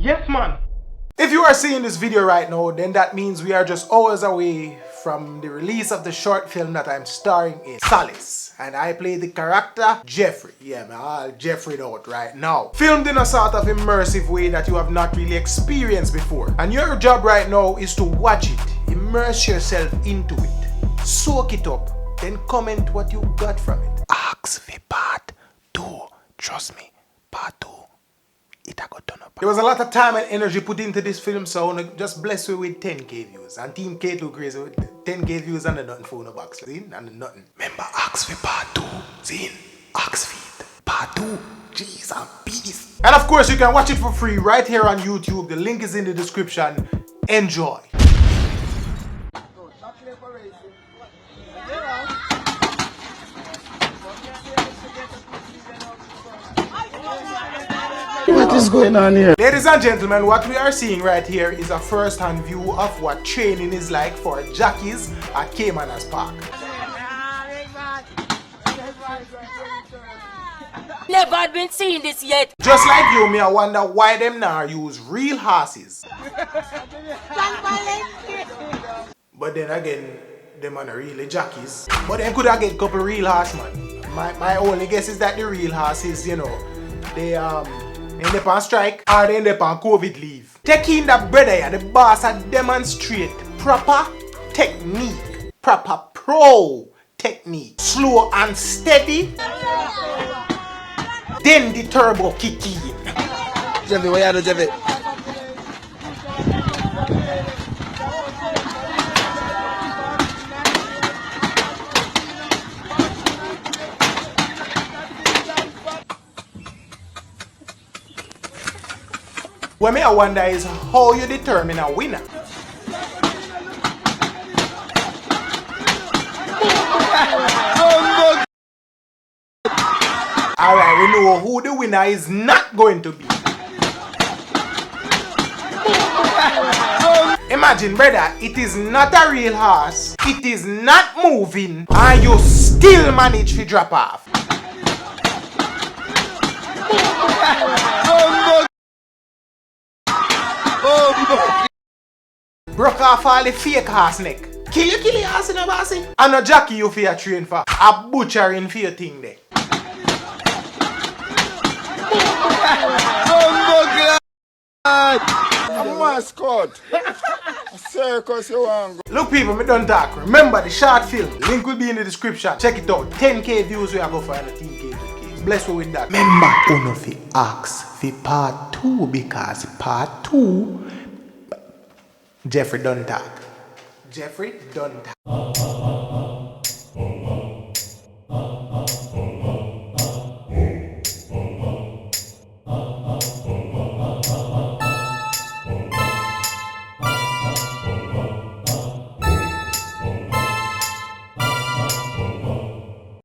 Yes, man. If you are seeing this video right now, then that means we are just hours away from the release of the short film that I'm starring in, SOLACE. And I play the character Jeffrey. Yeah, man, I'll Jeffrey out right now. Filmed in a sort of immersive way that you have not really experienced before. And your job right now is to watch it, immerse yourself into it, soak it up, then comment what you got from it. Ask for part 2. Trust me, part 2. It got done up. There was a lot of time and energy put into this film, so I want to just bless you with 10k views. And Team K2KShorts with 10k views and the nothing for the box. See? And the nothing. Remember, ask for part 2. See? Ask for it. Part 2. Jeez and peace. And of course, you can watch it for free right here on YouTube. The link is in the description. Enjoy. What is going on here? Ladies and gentlemen, what we are seeing right here is a first-hand view of what training is like for jockeys at Cayman's Park. Never had been seeing this yet. Just like you, me I wonder why them now use real horses. But then again, them are not really jockeys. But then could I get a couple real horse, man? My only guess is that the real horses, you know, they end up on strike or they end up on COVID leave. Taking that brother here, the boss and demonstrate proper technique, proper pro technique, slow and steady. Then the turbo kick in. Jeffy, what you do, Jeffy? What I wonder is how you determine a winner. Alright, we know who the winner is not going to be. Imagine, brother, it is not a real horse, it is not moving, and you still manage to drop off. Broke off all the fake horse neck. Kill your horse in a bossy. And a jockey you for your train for. A butchering for your thing there. I'm a mascot. A circus you want to go. Look people, me don't talk. Remember the short film. Link will be in the description. Check it out. 10k views we are going for the Team K2K. Bless you with that. Remember, uno fi ask for part 2 because part 2 Jeffrey don't talk. Jeffrey don't talk.